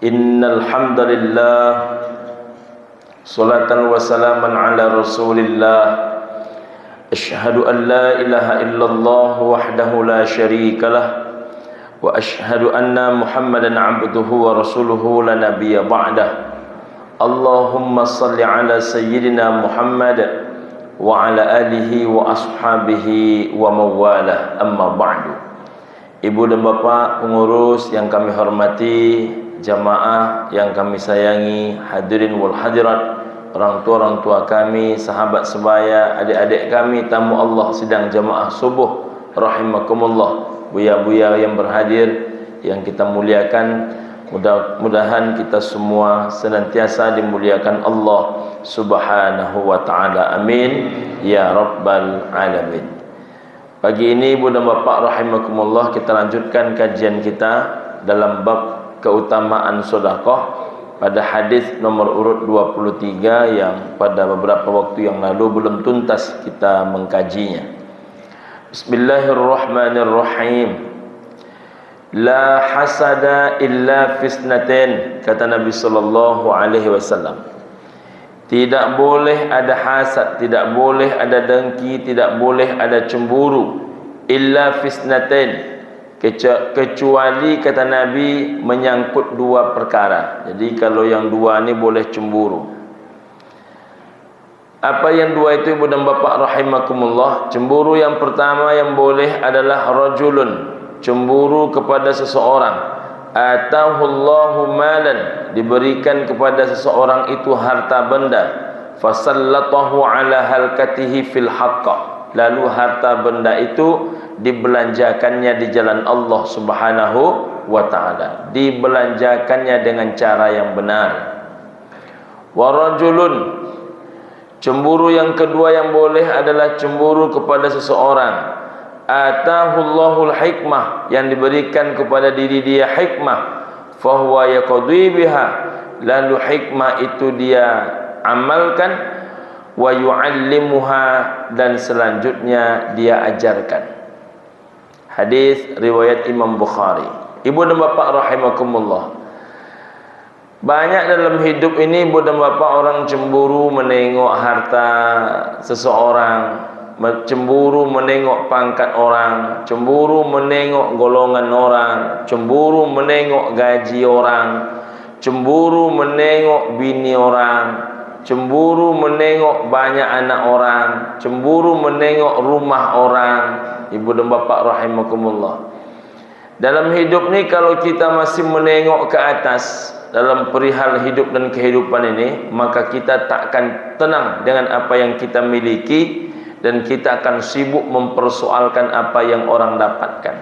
Innal hamdalillah salatan wa salaman ala Rasulillah. Asyhadu an la ilaha illallah wahdahu la syarikalah wa asyhadu anna Muhammadan abduhu wa rasuluhu la nabiyya ba'dah. Allahumma salli ala sayyidina Muhammad wa ala alihi wa ashabihi wa mawalah, amma ba'du. Ibu dan bapa pengurus yang kami hormati, jamaah yang kami sayangi, hadirin wal hadirat, orang tua kami, sahabat sebaya, adik-adik kami, tamu Allah sidang jamaah subuh rahimakumullah, buya-buya yang berhadir yang kita muliakan, mudah-mudahan kita semua senantiasa dimuliakan Allah Subhanahu wa taala. Amin ya rabbal alamin. Pagi ini ibu dan bapak rahimakumullah, kita lanjutkan kajian kita dalam bab keutamaan sedekah pada hadis nomor urut 23 yang pada beberapa waktu yang lalu belum tuntas kita mengkajinya. Bismillahirrahmanirrahim. La hasada illa fisnatin, kata Nabi sallallahu alaihi wasallam. Tidak boleh ada hasad, tidak boleh ada dengki, tidak boleh ada cemburu, illa fisnatin, kecuali kata Nabi menyangkut dua perkara. Jadi kalau yang dua ni boleh cemburu. Apa yang dua itu ibu dan bapak rahimakumullah? Cemburu yang pertama yang boleh adalah rajulun, cemburu kepada seseorang, atahullahu malan, diberikan kepada seseorang itu harta benda, fasallatahu ala halkatihi fil haqqa, lalu harta benda itu dibelanjakannya di jalan Allah Subhanahu wa taala, dibelanjakannya dengan cara yang benar. Wa rajulun, cemburu yang kedua yang boleh adalah cemburu kepada seseorang, atahullahul hikmah, yang diberikan kepada diri dia hikmah, fahuwa yaqdi biha, lalu hikmah itu dia amalkan, wa yu'allimuha, dan selanjutnya dia ajarkan. Hadis riwayat Imam Bukhari. Ibu dan bapak rahimakumullah, banyak dalam hidup ini ibu dan bapak orang cemburu menengok harta seseorang, cemburu menengok pangkat orang, cemburu menengok golongan orang, cemburu menengok gaji orang, cemburu menengok bini orang, cemburu menengok banyak anak orang, cemburu menengok rumah orang. Ibu dan bapak rahimakumullah, dalam hidup ni kalau kita masih menengok ke atas dalam perihal hidup dan kehidupan ini, maka kita takkan tenang dengan apa yang kita miliki, dan kita akan sibuk mempersoalkan apa yang orang dapatkan.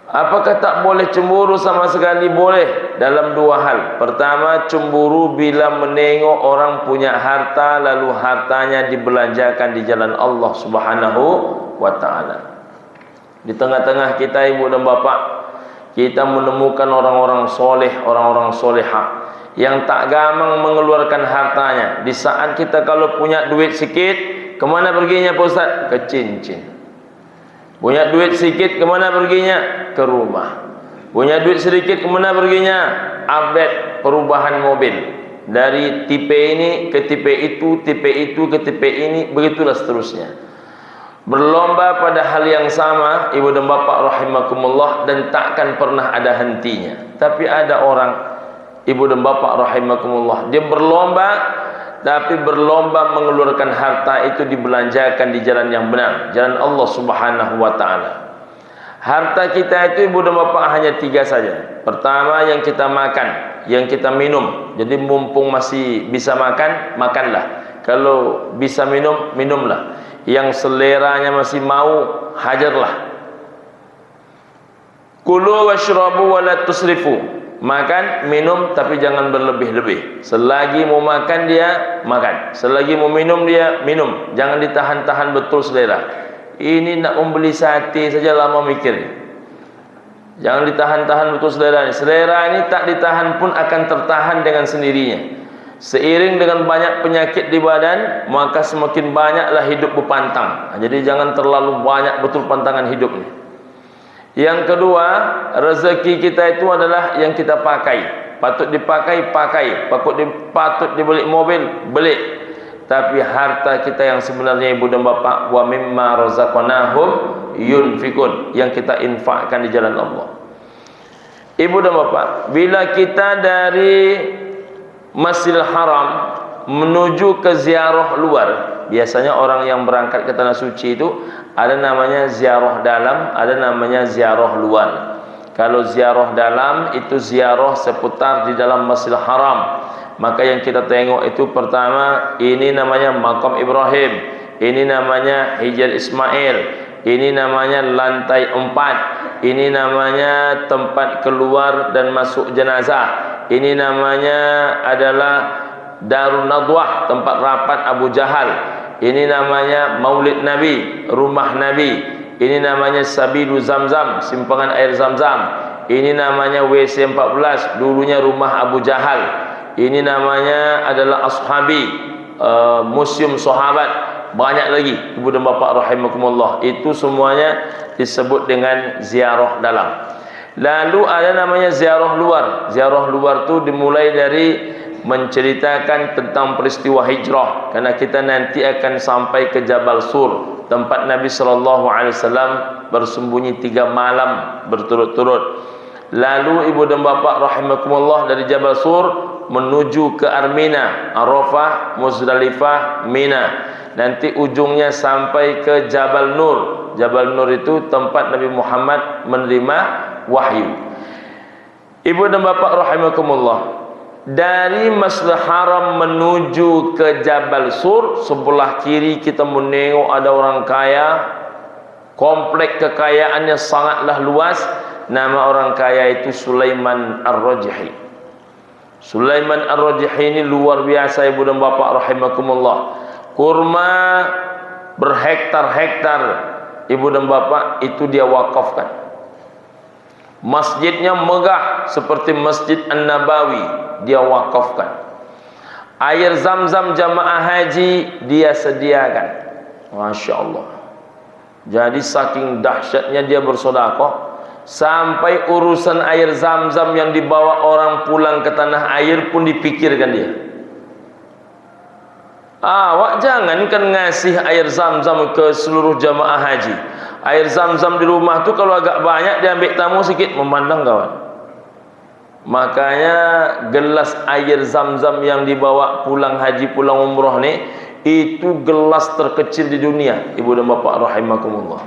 Apakah tak boleh cemburu? Sama sekali boleh, dalam dua hal. Pertama, cemburu bila menengok orang punya harta lalu hartanya dibelanjakan di jalan Allah Subhanahu wa taala. Di tengah-tengah kita ibu dan bapak, kita menemukan orang-orang soleh, orang-orang solehah yang tak gamang mengeluarkan hartanya. Di saat kita kalau punya duit sikit, kemana perginya Pak Ustaz? Ke cincin. Punya duit sikit, kemana perginya? Ke rumah. Punya duit sedikit, kemana perginya? Update perubahan mobil. Dari tipe ini ke tipe itu, tipe itu ke tipe ini, begitulah seterusnya. Berlomba pada hal yang sama ibu dan bapak rahimakumullah, dan takkan pernah ada hentinya. Tapi ada orang ibu dan bapak rahimakumullah, dia berlomba, tapi berlomba mengeluarkan harta itu dibelanjakan di jalan yang benar, jalan Allah Subhanahu wa taala. Harta kita itu ibu dan bapak hanya tiga saja. Pertama, yang kita makan, yang kita minum. Jadi mumpung masih bisa makan, makanlah. Kalau bisa minum, minumlah. Yang seleranya masih mau, hajarlah. Kulu washrabu wa la tusrifu, makan, minum, tapi jangan berlebih-lebih. Selagi mau makan dia makan, selagi mau minum dia minum. Jangan ditahan-tahan betul selera. Ini nak membeli sate saja lama mikir. Jangan ditahan-tahan betul selera ini. Selera ini tak ditahan pun akan tertahan dengan sendirinya. Seiring dengan banyak penyakit di badan, maka semakin banyaklah hidup berpantang. Jadi jangan terlalu banyak betul pantangan hidup ini. Yang kedua, rezeki kita itu adalah yang kita pakai. Patut dipakai, pakai. Patut dibeli mobil, beli. Tapi harta kita yang sebenarnya ibu dan bapa, wa mimma razaqnahum yunfikun, yang kita infakkan di jalan Allah. Ibu dan bapa, bila kita dari Masjidil Haram menuju ke ziarah luar, biasanya orang yang berangkat ke tanah suci itu ada namanya ziarah dalam, ada namanya ziarah luar. Kalau ziarah dalam itu ziarah seputar di dalam Masjidil Haram. Maka yang kita tengok itu pertama, ini namanya Makam Ibrahim, ini namanya Hijr Ismail, ini namanya lantai 4, ini namanya tempat keluar dan masuk jenazah, ini namanya adalah Darun Nadwah, tempat rapat Abu Jahal, ini namanya Maulid Nabi, rumah Nabi, ini namanya Sabilu Zamzam, simpangan air Zamzam, ini namanya WC 14, dulunya rumah Abu Jahal, ini namanya adalah Ashabi, museum sahabat, banyak lagi ibu dan bapa rahimakumullah. Itu semuanya disebut dengan ziarah dalam. Lalu ada namanya ziarah luar. Ziarah luar tu dimulai dari menceritakan tentang peristiwa hijrah, karena kita nanti akan sampai ke Jabal Sur, tempat Nabi SAW bersembunyi 3 malam berturut-turut. Lalu ibu dan bapa rahimakumullah dari Jabal Sur menuju ke Armina, Arafah, Muzdalifah, Mina. Nanti ujungnya sampai ke Jabal Nur. Jabal Nur itu tempat Nabi Muhammad menerima wahyu. Ibu dan bapa rahimakumullah, dari Masjidil Haram menuju ke Jabal Sur, sebelah kiri kita menengok ada orang kaya, komplek kekayaannya sangatlah luas. Nama orang kaya itu Sulaiman Ar-Rajhi. Sulaiman Ar-Rajhi ini luar biasa ibu dan bapa rahimakumullah. Kurma berhektar-hektar ibu dan bapa itu dia wakafkan. Masjidnya megah seperti Masjid An-Nabawi, dia wakafkan. Air Zam-Zam jamaah haji dia sediakan. Masya Allah. Jadi saking dahsyatnya dia bersedekah, sampai urusan air Zam-Zam yang dibawa orang pulang ke tanah air pun dipikirkan dia. Awak jangan kan ngasih air Zam-Zam ke seluruh jamaah haji. Air Zam-Zam di rumah tu kalau agak banyak dia ambil tamu sikit, memandang kawan. Makanya gelas air Zam-Zam yang dibawa pulang haji, pulang umrah ni, itu gelas terkecil di dunia ibu dan bapa rahimakumullah.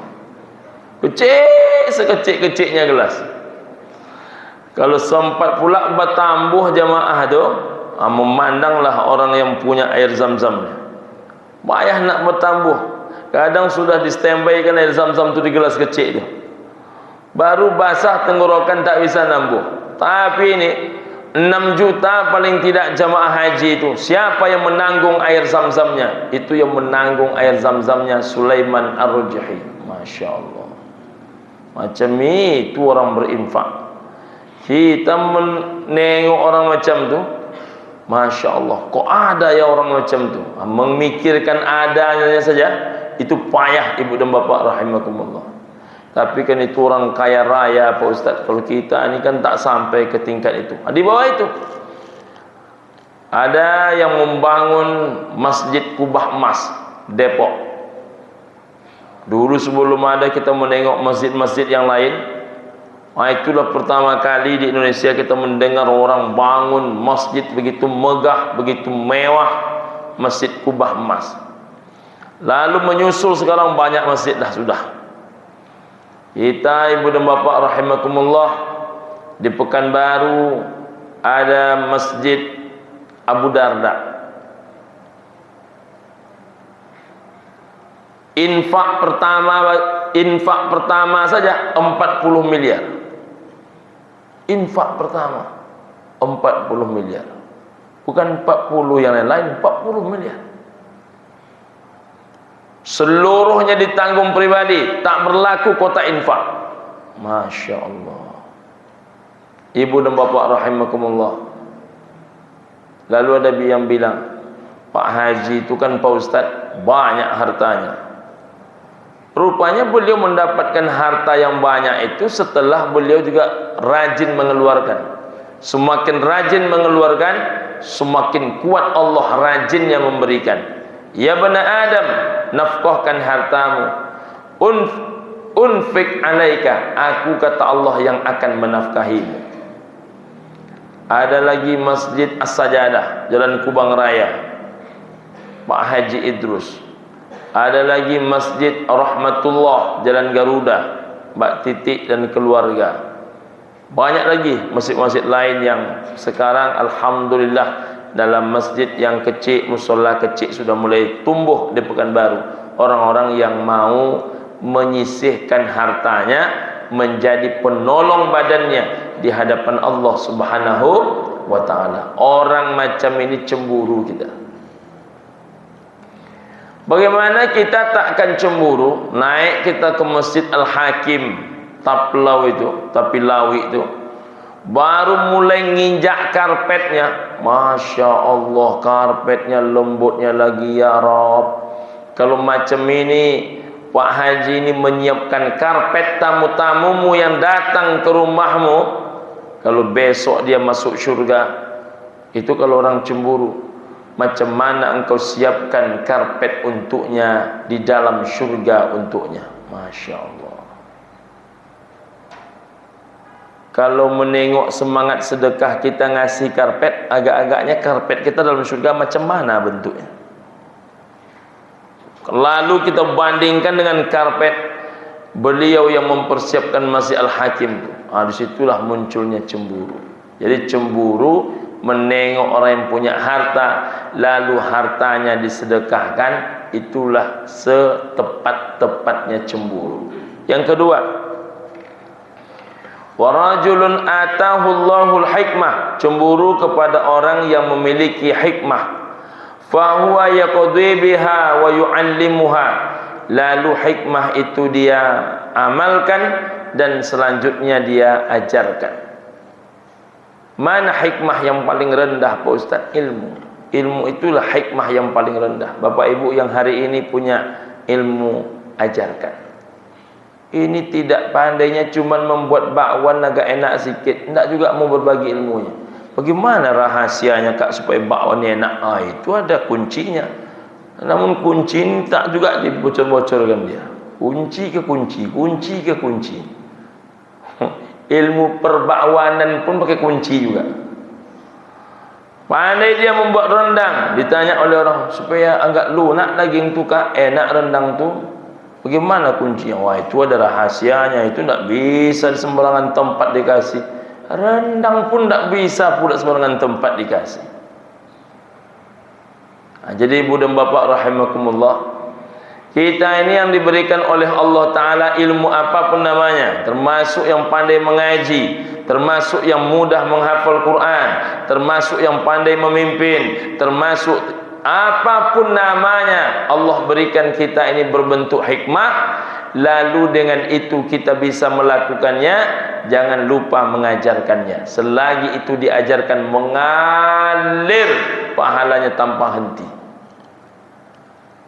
Kecil, sekecil-kecilnya gelas. Kalau sempat pula bertambuh jamaah tu, memandanglah orang yang punya air Zam-Zam. Payah nak bertambuh. Kadang sudah di standby kan air Zam-Zam tu di gelas kecil tu. Baru basah tenggorokan tak bisa nambuh. Tapi ini 6 juta paling tidak jamaah haji itu. Siapa yang menanggung air Zam-Zamnya? Itu yang menanggung air Zam-Zamnya Sulaiman Ar-Rajhi. Masya Allah. Macam itu orang berinfak. Kita menengok orang macam tu, Masya Allah, kok ada ya orang macam tu. Memikirkan adanya saja itu payah ibu dan bapa rahimakumullah. Tapi kan itu orang kaya raya Pak Ustaz. Kalau kita ni kan tak sampai ke tingkat itu. Di bawah itu ada yang membangun Masjid Kubah Emas Depok. Dulu sebelum ada kita menengok masjid-masjid yang lain, itulah pertama kali di Indonesia kita mendengar orang bangun masjid begitu megah, begitu mewah, Masjid Kubah Emas. Lalu menyusul sekarang banyak masjid dah sudah. Kita ibu dan bapa rahimakumullah, di Pekanbaru ada Masjid Abu Darda. Infak pertama saja 40 miliar. Infak pertama 40 miliar. Bukan 40 yang lain-lain, 40 miliar. Seluruhnya ditanggung pribadi, tak berlaku kota infak. Masya Allah. Ibu dan bapa rahimakumullah. Lalu ada yang bilang, Pak Haji itu kan Pak Ustaz banyak hartanya. Rupanya beliau mendapatkan harta yang banyak itu setelah beliau juga rajin mengeluarkan. Semakin rajin mengeluarkan, semakin kuat Allah rajinnya memberikan. Ya bani Adam, nafkahkan hartamu. Unfik alaika, aku kata Allah yang akan menafkahimu. Ada lagi Masjid As-Sajadah, Jalan Kubang Raya, Pak Haji Idrus. Ada lagi Masjid Rahmatullah, Jalan Garuda, Mbak Titik dan keluarga. Banyak lagi masjid-masjid lain yang sekarang alhamdulillah dalam masjid yang kecil, musola kecil sudah mulai tumbuh di Pekanbaru. Orang-orang yang mau menyisihkan hartanya menjadi penolong badannya di hadapan Allah Subhanahu wa taala. Orang macam ini cemburu kita. Bagaimana kita takkan cemburu? Naik kita ke Masjid Al-Hakim Tapilawi itu, baru mulai nginjak karpetnya, Masya Allah, karpetnya lembutnya lagi ya Rob. Kalau macam ini Pak Haji ini menyiapkan karpet tamu-tamumu yang datang ke rumahmu, kalau besok dia masuk syurga, itu kalau orang cemburu. Macam mana engkau siapkan karpet untuknya di dalam syurga untuknya? Masya Allah. Kalau menengok semangat sedekah kita ngasih karpet, agak-agaknya karpet kita dalam syurga macam mana bentuknya? Lalu kita bandingkan dengan karpet beliau yang mempersiapkan Masjid Al-Hakim. Disitulah munculnya cemburu. Jadi cemburu menengok orang yang punya harta lalu hartanya disedekahkan, itulah setepat-tepatnya cemburu. Yang kedua, wa rajulun atahu Allahul hikmah, cemburu kepada orang yang memiliki hikmah, fa huwa yaqdi biha wa yuallimuha, lalu hikmah itu dia amalkan dan selanjutnya dia ajarkan. Mana hikmah yang paling rendah Pak Ustaz? Ilmu itulah hikmah yang paling rendah. Bapak Ibu yang hari ini punya ilmu, ajarkan. Ini tidak pandainya cuma membuat bakwan agak enak sikit, tidak juga mau berbagi ilmunya. Bagaimana rahasianya Kak supaya bakwan enak? Itu ada kuncinya. Namun kunci ini tak juga dibocor-bocorkan dia. Kunci ke kunci, kunci ke kunci. Ilmu perbakwanan pun pakai kunci juga. Pandai dia membuat rendang, ditanya oleh orang supaya agak lunak daging tu Kak, enak rendang tu. Bagaimana kuncinya? Wah, itu ada rahasianya, itu tidak bisa di sembarangan tempat dikasih. Rendang pun tidak bisa pula sembarangan tempat dikasih. Jadi ibu dan bapak rahimakumullah, kita ini yang diberikan oleh Allah Ta'ala ilmu apapun namanya, termasuk yang pandai mengaji, termasuk yang mudah menghafal Quran, termasuk yang pandai memimpin, termasuk apapun namanya, Allah berikan kita ini berbentuk hikmah. Lalu dengan itu kita bisa melakukannya, jangan lupa mengajarkannya. Selagi itu diajarkan, mengalir pahalanya tanpa henti,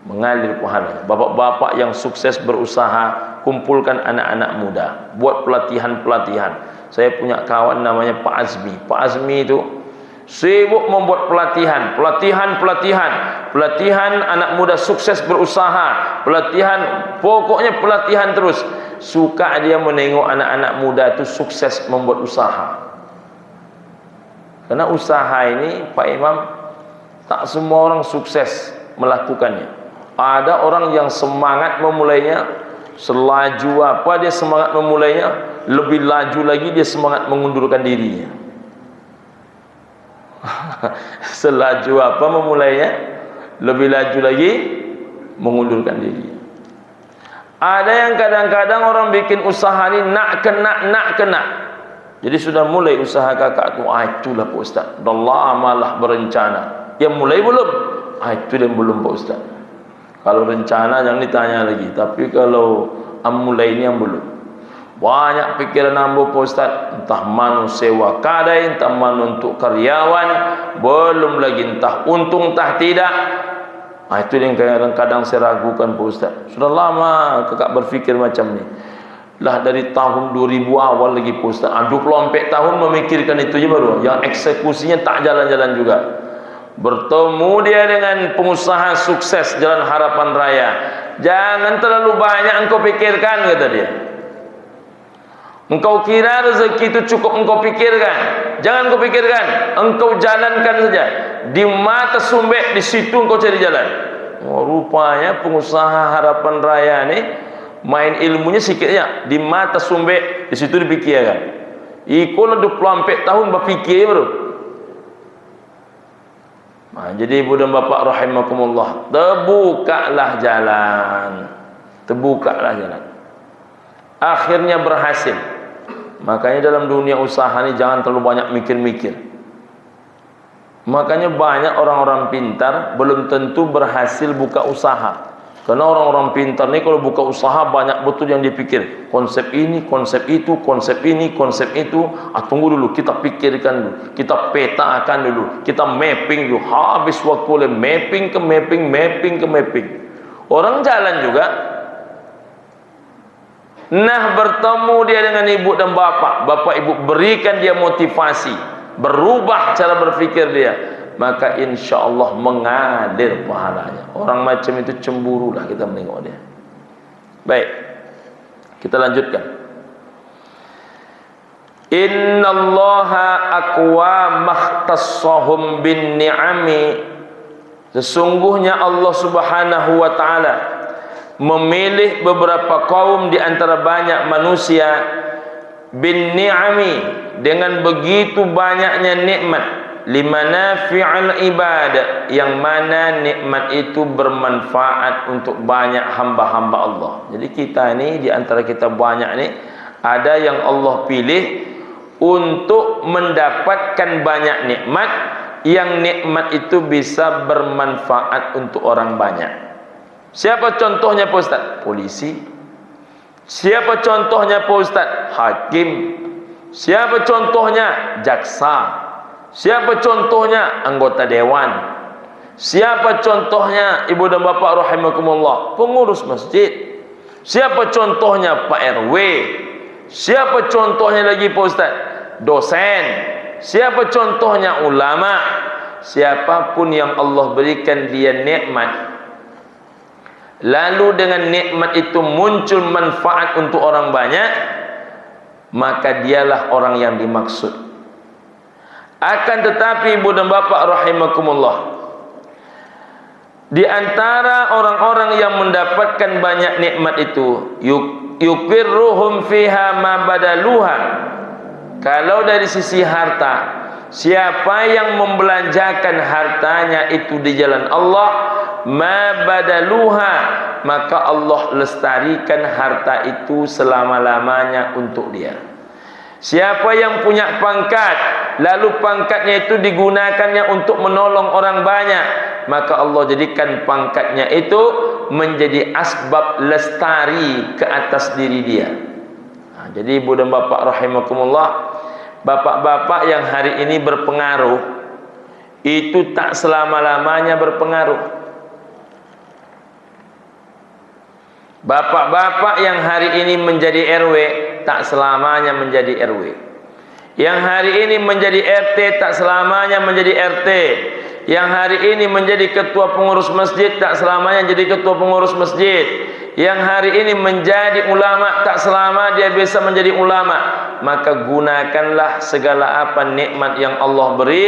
mengalir pahalanya. Bapak-bapak yang sukses berusaha, kumpulkan anak-anak muda, buat pelatihan-pelatihan. Saya punya kawan namanya Pak Azmi. Pak Azmi itu sibuk membuat pelatihan anak muda sukses berusaha, pokoknya pelatihan terus. Suka dia menengok anak-anak muda itu sukses membuat usaha. Karena usaha ini Pak Imam, tak semua orang sukses melakukannya. Ada orang yang semangat memulainya, selaju apa dia semangat memulainya, lebih laju lagi dia semangat mengundurkan dirinya. Selaju apa memulainya, lebih laju lagi mengundurkan diri. Ada yang kadang-kadang orang bikin usaha ini nak kena. Jadi sudah mulai usaha kakak tu, itulah Pak Ustaz, dah lamalah berencana. Yang mulai belum? Itu yang belum Pak Ustaz. Kalau rencana jangan ditanya lagi, tapi kalau mulai ini yang belum. Banyak pikiran ambo Pak Ustaz, entah manu sewa kadai, entah manu untuk karyawan, belum lagi entah untung entah tidak. Itu yang kadang-kadang saya ragukan Pak Ustaz. Sudah lama kakak berfikir macam ni. Lah dari tahun 2000 awal lagi Pak Ustaz. 24 tahun memikirkan itu je baru. Yang eksekusinya tak jalan-jalan juga. Bertemu dia dengan pengusaha sukses Jalan Harapan Raya. Jangan terlalu banyak engkau pikirkan, kata dia. Engkau kira rezeki itu cukup engkau pikirkan. Jangan engkau pikirkan, engkau jalankan saja. Di mata sumbek, di situ engkau cari jalan. Rupanya pengusaha Harapan Raya ni main ilmunya sikit ya. Di mata sumbek, di situ dipikirkan. Ikolah 24 tahun berfikir baru. Jadi ibu dan bapa rahimakumullah, terbukalah jalan. Terbukalah jalan. Akhirnya berhasil. Makanya dalam dunia usaha ni jangan terlalu banyak mikir-mikir. Makanya banyak orang-orang pintar belum tentu berhasil buka usaha. Karena orang-orang pintar ni kalau buka usaha banyak betul yang dipikir. Konsep ini, konsep itu, konsep ini, konsep itu. Tunggu dulu, kita pikirkan dulu. Kita petakan dulu. Kita mapping dulu. Habis waktu oleh mapping ke mapping, mapping ke mapping. Orang jalan juga. Nah, bertemu dia dengan ibu dan bapa. Bapa ibu berikan dia motivasi. Berubah cara berfikir dia. Maka insya Allah mengalir pahalanya. Orang macam itu cemburulah kita menengok dia. Baik, kita lanjutkan. Innallaha aqwa makhtassahum bin ni'ami. Sesungguhnya Allah Subhanahu wa taala memilih beberapa kaum di antara banyak manusia bin ni'ami, dengan begitu banyaknya nikmat, limanafi'al ibadah, yang mana nikmat itu bermanfaat untuk banyak hamba-hamba Allah. Jadi kita ni, di antara kita banyak ni, ada yang Allah pilih untuk mendapatkan banyak nikmat, yang nikmat itu bisa bermanfaat untuk orang banyak. Siapa contohnya Pak Ustaz? Polisi. Siapa contohnya Pak Ustaz? Hakim. Siapa contohnya? Jaksa. Siapa contohnya? Anggota dewan. Siapa contohnya ibu dan bapa rahimakumullah? Pengurus masjid. Siapa contohnya? Pak RW. Siapa contohnya lagi Pak Ustaz? Dosen. Siapa contohnya? Ulama. Siapapun yang Allah berikan dia nikmat, lalu dengan nikmat itu muncul manfaat untuk orang banyak, maka dialah orang yang dimaksud. Akan tetapi ibu dan bapa rahimakumullah, di antara orang-orang yang mendapatkan banyak nikmat itu, yukirruhum fiha ma badaluha. Kalau dari sisi harta, siapa yang membelanjakan hartanya itu di jalan Allah, ma badaluha, maka Allah lestarikan harta itu selama-lamanya untuk dia. Siapa yang punya pangkat, lalu pangkatnya itu digunakannya untuk menolong orang banyak, maka Allah jadikan pangkatnya itu menjadi asbab lestari ke atas diri dia. Jadi ibu dan bapak rahimakumullah, bapak-bapak yang hari ini berpengaruh, itu tak selama-lamanya berpengaruh. Bapak-bapak yang hari ini menjadi RW, tak selamanya menjadi RW. Yang hari ini menjadi RT, tak selamanya menjadi RT. Yang hari ini menjadi ketua pengurus masjid, tak selamanya jadi ketua pengurus masjid. Yang hari ini menjadi ulama, tak selama dia bisa menjadi ulama. Maka gunakanlah segala apa nikmat yang Allah beri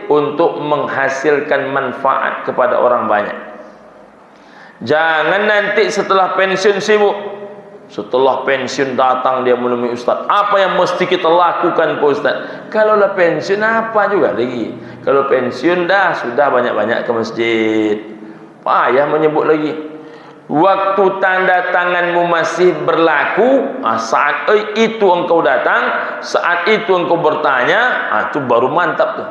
untuk menghasilkan manfaat kepada orang banyak. Jangan nanti setelah pensiun sibuk. Setelah pensiun datang dia menemui Ustaz. Apa yang mesti kita lakukan Pak Ustaz? Kalau lah pensiun apa juga lagi. Kalau pensiun dah sudah banyak-banyak ke masjid. Payah menyebut lagi. Waktu tanda tanganmu masih berlaku, saat itu engkau datang, saat itu engkau bertanya, itu baru mantap tuh.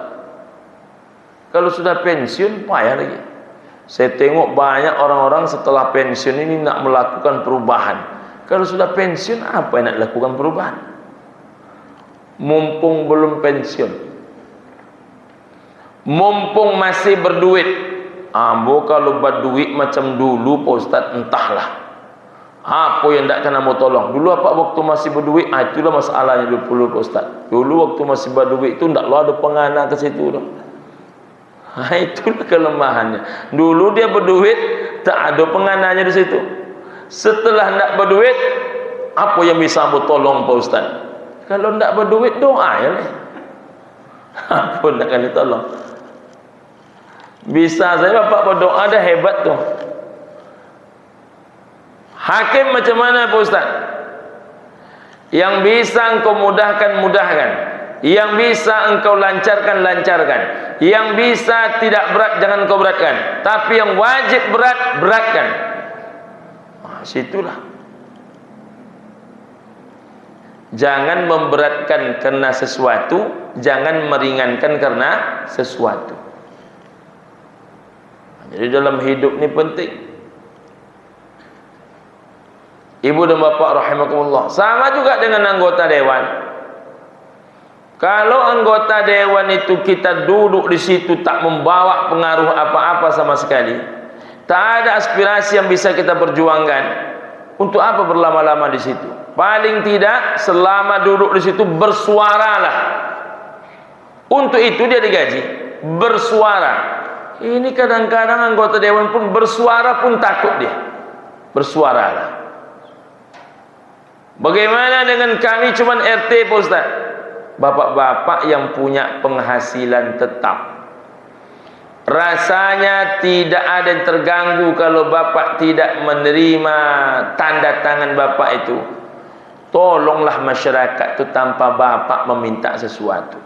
Kalau sudah pensiun payah lagi. Saya tengok banyak orang-orang setelah pensiun ini nak melakukan perubahan. Kalau sudah pensiun apa yang nak lakukan perubahan? Mumpung belum pensiun, mumpung masih berduit, Ambo kalau berduit macam dulu Pak Ustaz, entahlah apa yang tak kena mau tolong. Dulu apa waktu masih berduit, itulah masalahnya dulu Pak Ustaz. Dulu waktu masih berduit itu taklah ada pengana ke situ tu. Itulah kelemahannya. Dulu dia berduit, tak ada pengananya di situ. Setelah nak berduit, apa yang bisa ambo tolong Pak Ustaz? Kalau tak berduit, doa ya lah. Apa nak kena tolong? Bisa saya bapak berdoa dah hebat tu. Hakim macam mana Pak Ustaz? Yang bisa engkau mudahkan, mudahkan. Yang bisa engkau lancarkan, lancarkan. Yang bisa tidak berat, jangan engkau beratkan. Tapi yang wajib berat, beratkan. Situlah. Jangan memberatkan karena sesuatu, jangan meringankan karena sesuatu. Jadi dalam hidup ni penting. Ibu dan bapak rahimakumullah. Sama juga dengan anggota dewan. Kalau anggota dewan itu kita duduk di situ tak membawa pengaruh apa-apa sama sekali, tak ada aspirasi yang bisa kita perjuangkan, untuk apa berlama-lama di situ? Paling tidak selama duduk di situ bersuaralah. Untuk itu dia digaji, bersuara. Ini kadang-kadang anggota dewan pun bersuara pun takut dia. Bersuaralah. Bagaimana dengan kami cuman RT Pak Ustaz? Bapak-bapak yang punya penghasilan tetap, rasanya tidak ada yang terganggu kalau bapak tidak menerima tanda tangan bapak itu. Tolonglah masyarakat itu tanpa bapak meminta sesuatu.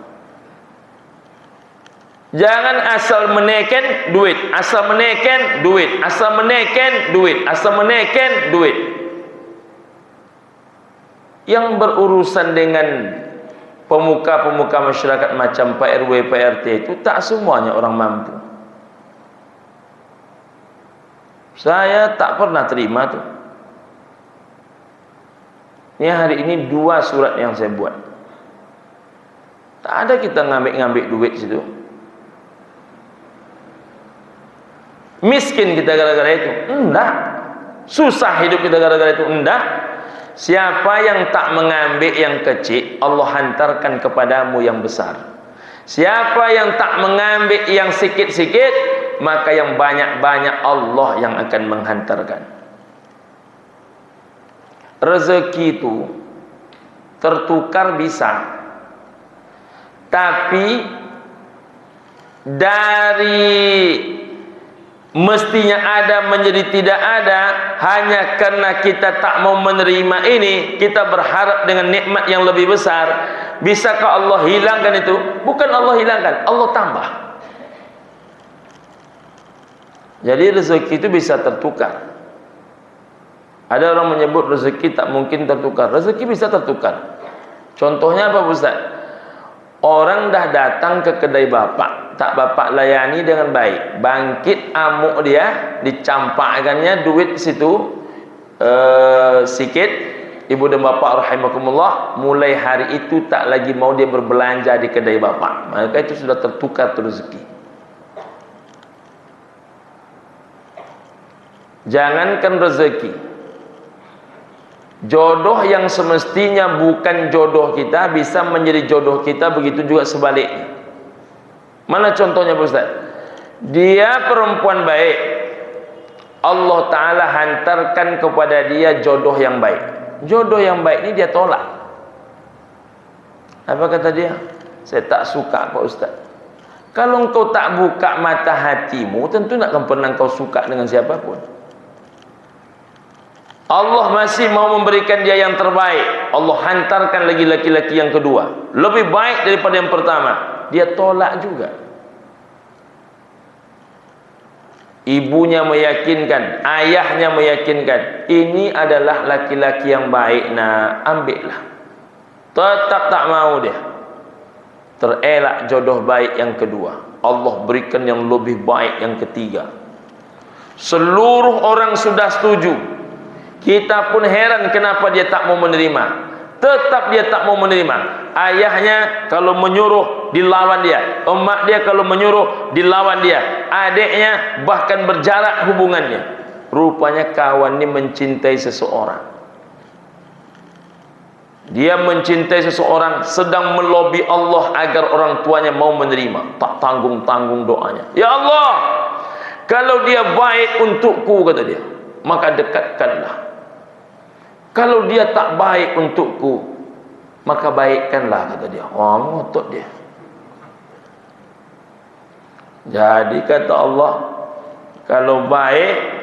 Jangan asal menekan duit, asal menekan duit, asal menekan duit, asal menekan duit. Yang berurusan dengan pemuka-pemuka masyarakat macam Pak RW, Pak RT itu tak semuanya orang mampu. Saya tak pernah terima tu. Ini hari ini 2 surat yang saya buat. Tak ada kita ngambil-ngambil duit situ. Miskin kita gara-gara itu? Enggak. Susah hidup kita gara-gara itu? Enggak. Siapa yang tak mengambil yang kecil, Allah hantarkan kepadamu yang besar. Siapa yang tak mengambil yang sikit-sikit, maka yang banyak-banyak Allah yang akan menghantarkan. Rezeki itu tertukar bisa, tapi dari mestinya ada menjadi tidak ada hanya karena kita tak mau menerima ini, kita berharap dengan nikmat yang lebih besar. Bisakah Allah hilangkan itu? Bukan Allah hilangkan, Allah tambah. Jadi rezeki itu bisa tertukar. Ada orang menyebut rezeki tak mungkin tertukar. Rezeki bisa tertukar. Contohnya apa Ustaz? Orang dah datang ke kedai bapak, tak bapak layani dengan baik, bangkit amuk dia, dicampakkannya duit situ sikit. Ibu dan bapak rahimakumullah, mulai hari itu tak lagi mau dia berbelanja di kedai bapak. Maka itu sudah tertukar rezeki. Jangankan rezeki, jodoh yang semestinya bukan jodoh kita bisa menjadi jodoh kita, begitu juga sebaliknya. Mana contohnya Pak Ustaz? Dia perempuan baik, Allah Ta'ala hantarkan kepada dia jodoh yang baik. Jodoh yang baik ini dia tolak. Apa kata dia? Saya tak suka Pak Ustaz. Kalau engkau tak buka mata hatimu, tentu tak akan pernah engkau suka dengan siapapun. Allah masih mau memberikan dia yang terbaik. Allah hantarkan lagi laki-laki yang kedua, lebih baik daripada yang pertama. Dia tolak juga. Ibunya meyakinkan, ayahnya meyakinkan, ini adalah laki-laki yang baik, nak ambillah. Tetap tak mau dia. Terelak jodoh baik yang kedua, Allah berikan yang lebih baik yang ketiga. Seluruh orang sudah setuju. Kita pun heran kenapa dia tak mau menerima. Tetap dia tak mau menerima. Ayahnya kalau menyuruh dilawan dia, emak dia kalau menyuruh dilawan dia, adiknya bahkan berjarak hubungannya. Rupanya kawan ini mencintai seseorang. Dia mencintai seseorang, sedang melobi Allah agar orang tuanya mau menerima. Tak tanggung-tanggung doanya. Ya Allah, kalau dia baik untukku, kata dia, maka dekatkanlah. Kalau dia tak baik untukku, maka baikkanlah, kata dia. Wah, ngotot dia. Jadi kata Allah, kalau baik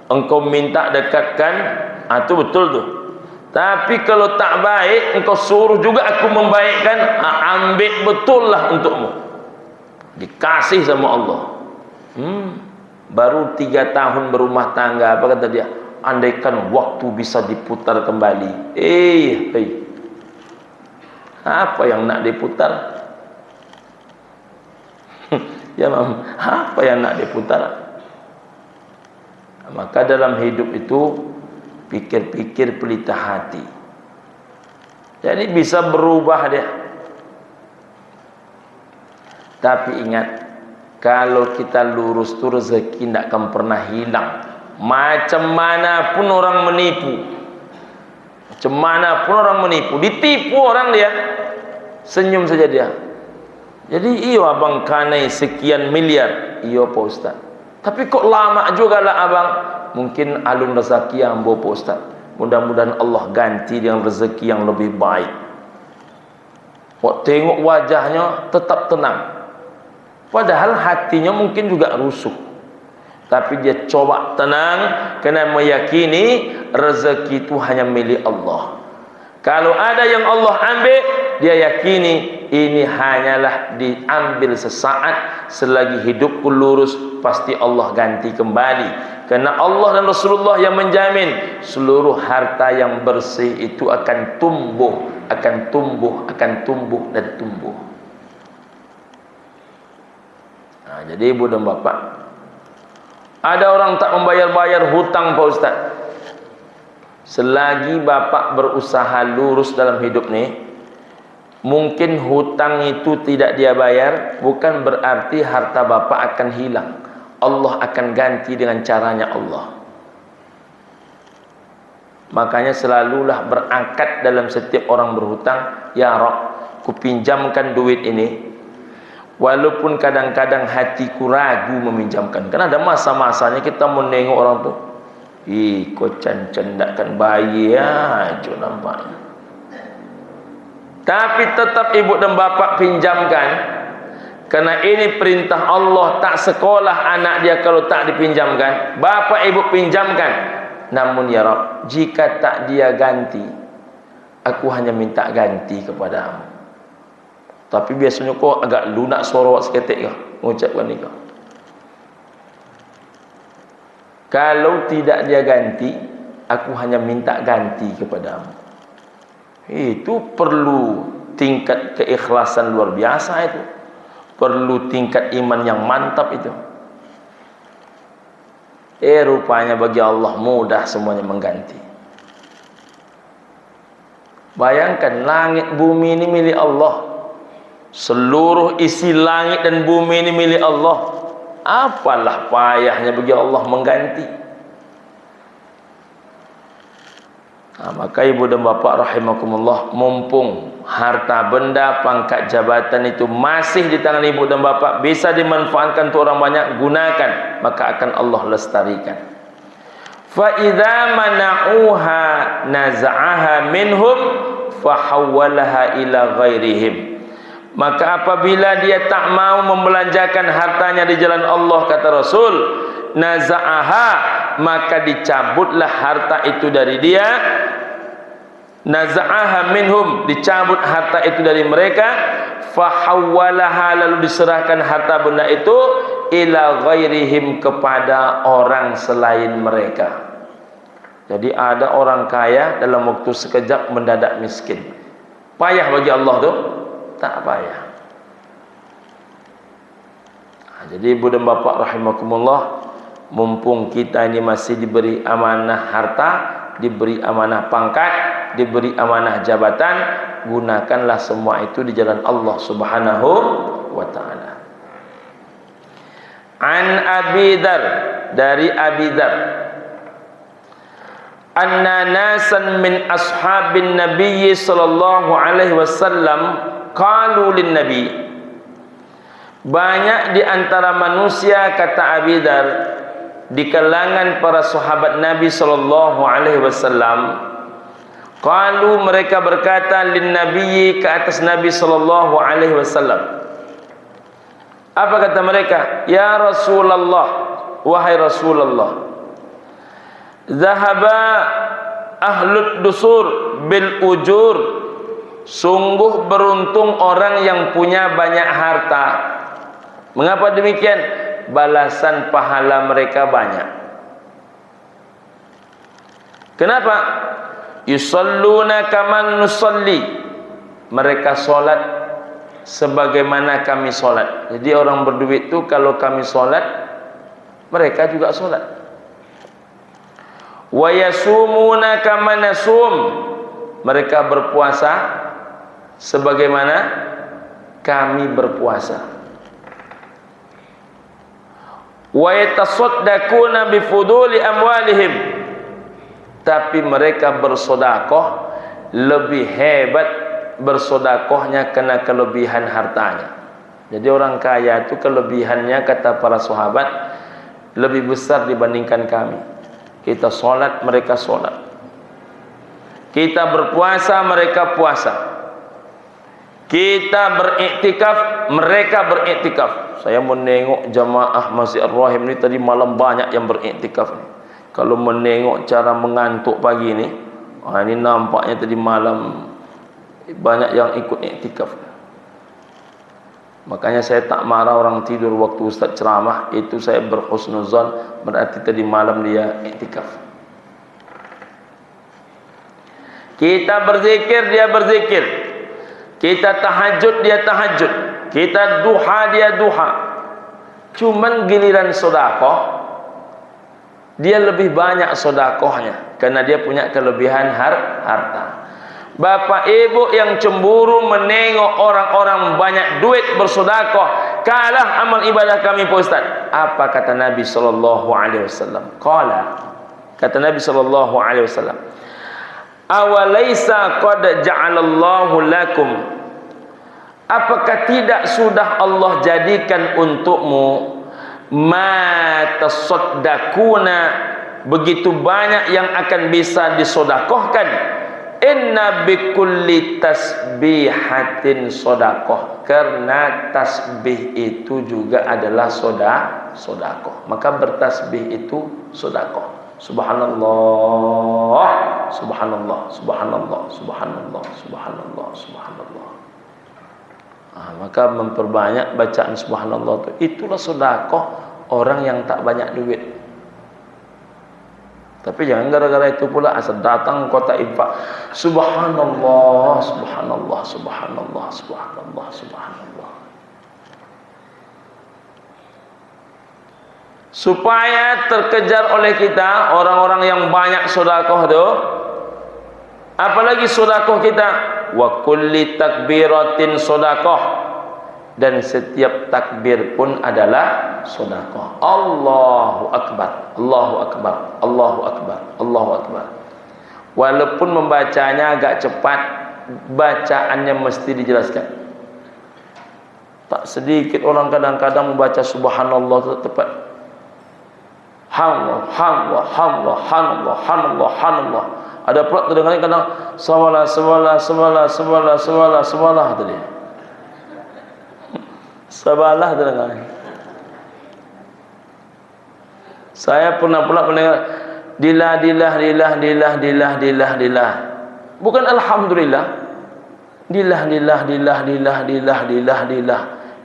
engkau minta dekatkan, itu betul tu. Tapi kalau tak baik, engkau suruh juga aku membaikkan, ambil betul lah untukmu. Dikasih sama Allah. Baru 3 tahun berumah tangga, apa kata dia? Andaikan waktu bisa diputar kembali. Apa yang nak diputar? Ya mam, apa yang nak diputar? Maka dalam hidup itu pikir-pikir pelita hati. Jadi bisa berubah dia. Tapi ingat, kalau kita lurus tu rezeki tidak akan pernah hilang. Macam mana pun orang menipu, macam mana pun orang menipu, ditipu orang dia, senyum saja dia. Jadi iyo abang kanai sekian miliar, iyo Pak Ustaz. Tapi kok lama juga lah abang. Mungkin alun rezeki yang Pak Ustaz. Mudah-mudahan Allah ganti dengan rezeki yang lebih baik. Kok tengok wajahnya tetap tenang, padahal hatinya mungkin juga rusuh. Tapi dia coba tenang, kerana meyakini rezeki itu hanya milik Allah. Kalau ada yang Allah ambil, dia yakini ini hanyalah diambil sesaat. Selagi hidupku lurus, pasti Allah ganti kembali. Kerana Allah dan Rasulullah yang menjamin seluruh harta yang bersih itu akan tumbuh, akan tumbuh, akan tumbuh dan tumbuh. Jadi ibu dan bapak, ada orang tak membayar-bayar hutang Pak Ustaz. Selagi bapak berusaha lurus dalam hidup ni, mungkin hutang itu tidak dia bayar, bukan berarti harta bapak akan hilang. Allah akan ganti dengan caranya Allah. Makanya selalulah berangkat dalam setiap orang berhutang, ya Rabb, ku pinjamkan duit ini, walaupun kadang-kadang hatiku ragu meminjamkan. Karena ada masa-masanya kita menengok orang tu, kau candakan bayi aja nampaknya. Tapi tetap ibu dan bapak pinjamkan, karena ini perintah Allah. Tak sekolah anak dia kalau tak dipinjamkan. Bapak ibu pinjamkan. Namun ya Rabb, jika tak dia ganti, aku hanya minta ganti kepadamu. Tapi biasanya kau agak lunak suara awak seketik kah mengucapkan ni kah? Kalau tidak dia ganti, aku hanya minta ganti kepadamu. Itu perlu tingkat keikhlasan luar biasa itu. Perlu tingkat iman yang mantap itu. Rupanya bagi Allah mudah semuanya mengganti. Bayangkan, langit bumi ini milik Allah. Seluruh isi langit dan bumi ini milik Allah. Apalah payahnya bagi Allah mengganti. Maka ibu dan bapak rahimakumullah, mumpung harta benda, pangkat jabatan itu masih di tangan ibu dan bapak, bisa dimanfaatkan untuk orang banyak, gunakan, maka akan Allah lestarikan. Fa idza mana'uha naz'aha minhum fahawwalaha ila ghairihim. Maka apabila dia tak mau membelanjakan hartanya di jalan Allah, kata Rasul, naz'aha, maka dicabutlah harta itu dari dia. Naz'aha minhum, dicabut harta itu dari mereka. Fahawwalaha, lalu diserahkan harta benda itu ila ghairihim, kepada orang selain mereka. Jadi ada orang kaya dalam waktu sekejap mendadak miskin. Payah bagi Allah tu? Tak payah. Jadi ibu dan bapak rahimakumullah, mumpung kita ini masih diberi amanah harta, diberi amanah pangkat, diberi amanah jabatan, gunakanlah semua itu di jalan Allah Subhanahu wa taala. An Abi Dzar, dari Abi Dzar, anna nasan min ashabin nabiy sallallahu alaihi wasallam qalu lin nabi, banyak di antara manusia, kata Abi Dzar, di kalangan para sahabat Nabi sallallahu alaihi wasallam, qalu, mereka berkata, lin nabiyyi, ke atas Nabi sallallahu alaihi wasallam. Apa kata mereka? Ya Rasulullah, wahai Rasulullah, zahaba ahlud dusur bil ujur, sungguh beruntung orang yang punya banyak harta. Mengapa demikian? Balasan pahala mereka banyak. Kenapa? Yusalluna kaman nusalli, mereka solat sebagaimana kami solat. Jadi orang berduit itu kalau kami solat, mereka juga solat. Wa yasumuna kama nasum, mereka berpuasa sebagaimana kami berpuasa. Wa yatasaddaquna bi fuduli amwalihim, tapi mereka bersedekah lebih hebat bersedekahnya karena kelebihan hartanya. Jadi orang kaya itu kelebihannya, kata para sahabat, lebih besar dibandingkan kami. Kita solat, mereka solat. Kita berpuasa, mereka puasa. Kita beriktikaf, mereka beriktikaf. Saya menengok jamaah Masjid Ar-Rahim ni tadi malam banyak yang beriktikaf ni. Kalau menengok cara mengantuk pagi ni, ini nampaknya tadi malam banyak yang ikut iktikaf. Makanya saya tak marah orang tidur waktu ustaz ceramah, itu saya berhusnuzan, berarti tadi malam dia iktikaf. Kita berzikir, dia berzikir. Kita tahajud, dia tahajud. Kita duha, dia duha. Cuman giliran sedekah, dia lebih banyak sedekahnya karena dia punya kelebihan harta. Bapak ibu yang cemburu menengok orang-orang banyak duit bersedekah, kalah amal ibadah kami Pak Ustaz. Apa kata Nabi sallallahu alaihi wasallam? Qala, kata Nabi sallallahu alaihi wasallam, awalaisa qad ja'alallahu lakum, apakah tidak sudah Allah jadikan untukmu ma tasaddaquna, begitu banyak yang akan bisa disedekahkan. Inna bikulli tasbihatin sedekah, karena tasbih itu juga adalah sedekah. Maka bertasbih itu sedekah. Subhanallah, subhanallah, subhanallah, subhanallah, subhanallah, subhanallah. Maka memperbanyak bacaan subhanallah itu, itulah sedekah orang yang tak banyak duit. Tapi jangan gara-gara itu pula asal datang kota infak. Subhanallah, subhanallah, subhanallah, subhanallah, subhanallah. Supaya terkejar oleh kita orang-orang yang banyak sedekah itu. Apalagi sedekah kita, wa kulli takbiratin sedekah, dan setiap takbir pun adalah sedekah. Allahu akbar, Allahu akbar, Allahu akbar, Allahu akbar. Walaupun membacanya agak cepat, bacaannya mesti dijelaskan. Tak sedikit orang kadang-kadang membaca subhanallah tepat. Hamdulillah, hamdulillah, hamdulillah, hamdulillah, hamdulillah, hamdulillah. Ada pula terdengar kadang sawalah, sawalah, sawalah, sawalah, sawalah, sawalah tadi. Sabalah terdengar. Saya pernah pula mendengar dilah, dilah, dilah, dilah, dilah, dilah, dilah. Bukan alhamdulillah. Dilah, dilah, dilah, dilah, dilah, dilah, dilah.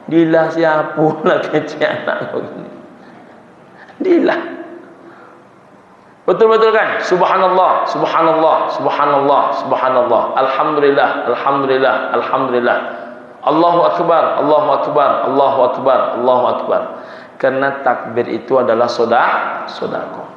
Dilah siapa lah kecil anak begini. Dilah. Betul-betul kan? Subhanallah, subhanallah, subhanallah, subhanallah. Alhamdulillah, alhamdulillah, alhamdulillah. Allahu akbar, Allahu akbar, Allahu akbar, Allahu akbar. Karena takbir itu adalah sedekah.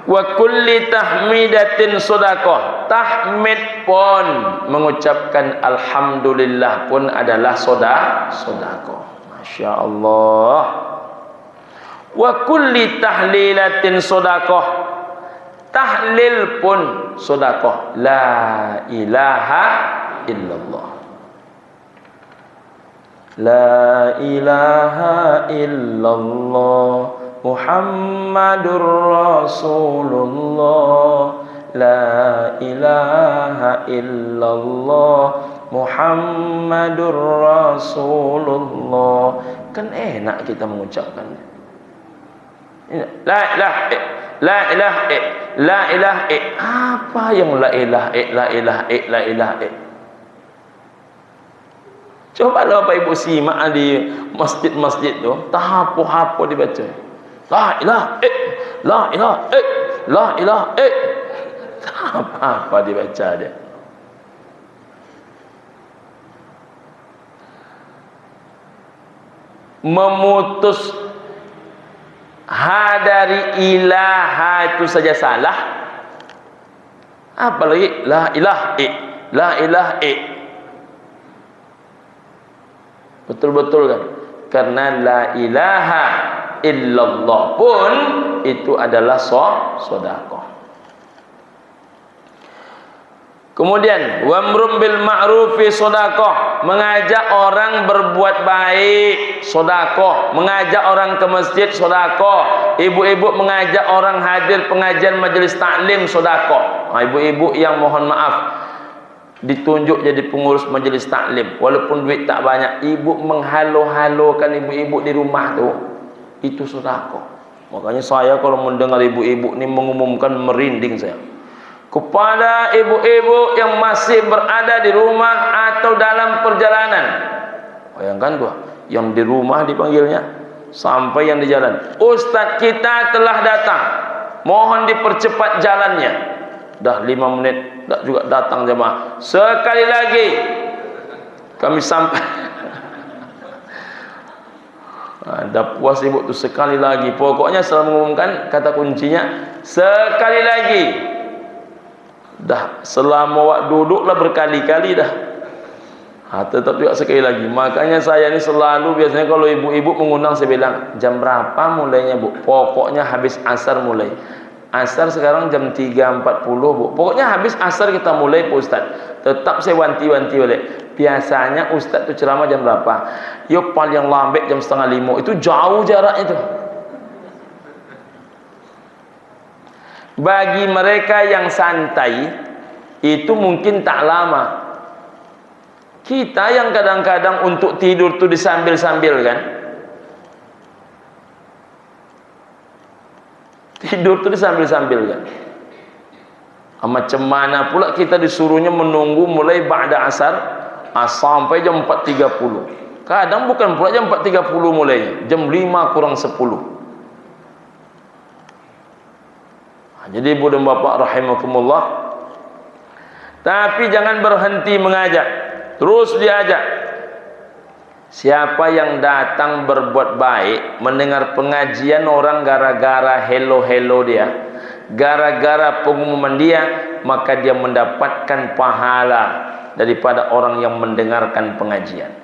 Wa kulli tahmidatin sedekah. Tahmid pun mengucapkan alhamdulillah pun adalah sedekah. Masya Allah. Wa kulli tahlilatin sedekah. Tahlil pun sedekah. La ilaha illallah. La ilaha illallah Muhammadur Rasulullah. La ilaha illallah Muhammadur Rasulullah. Kan enak kita mengucapkannya. La ilaha la ilaha la ilaha apa yang la ilaha la ilaha la ilaha. Coba lah Bapak Ibu simak di masjid-masjid tu, tahapo-hapo dibaca. La ilaha la ilaha la ilaha apa dibaca dia. Memutus ha dari ilaha itu saja salah, apalagi la ilaha la ilaha betul-betul kan? Karena la ilaha illallah pun itu adalah sedekah. Kemudian wamrum bil ma'rufi sedekah, mengajak orang berbuat baik sedekah, mengajak orang ke masjid sedekah, ibu-ibu mengajak orang hadir pengajian majelis taklim sedekah. Ibu-ibu yang mohon maaf ditunjuk jadi pengurus majelis taklim, walaupun duit tak banyak, ibu menghalo-halokan ibu-ibu di rumah tu, itu sedekah. Makanya saya kalau mendengar ibu-ibu ni mengumumkan merinding saya. Kepada ibu-ibu yang masih berada di rumah atau dalam perjalanan, bayangkan tuh, yang di rumah dipanggilnya, sampai yang di jalan, Ustaz kita telah datang, mohon dipercepat jalannya. Dah 5 menit tak juga datang jemaah. Sekali lagi kami sampai. Dah puas ibu tu, sekali lagi. Pokoknya selalu mengumumkan, kata kuncinya sekali lagi. Dah selama wak duduklah berkali-kali dah. Tetap juga sekali lagi. Makanya saya ni selalu biasanya kalau ibu-ibu mengundang, saya bilang jam berapa mulainya bu? Pokoknya habis asar mulai. Asar sekarang jam 3.40 bu. Pokoknya habis asar kita mulai Pak Ustaz. Tetap saya wanti-wanti balik. Biasanya Ustaz tu ceramah jam berapa? Yo paling lambat jam 4:30. Itu jauh jaraknya tu. Bagi mereka yang santai itu mungkin tak lama. Kita yang kadang-kadang untuk tidur tu disambil-sambil kan. Tidur tu disambil-sambil kan. Macam mana pula kita disuruhnya menunggu mulai ba'da asar sampai jam 4.30. Kadang bukan pula jam 4.30 mulai, jam 5:50. Jadi ibu dan bapak rahimakumullah, tapi jangan berhenti mengajak, terus diajak. Siapa yang datang berbuat baik, mendengar pengajian orang gara-gara hello dia, gara-gara pengumuman dia, maka dia mendapatkan pahala daripada orang yang mendengarkan pengajian.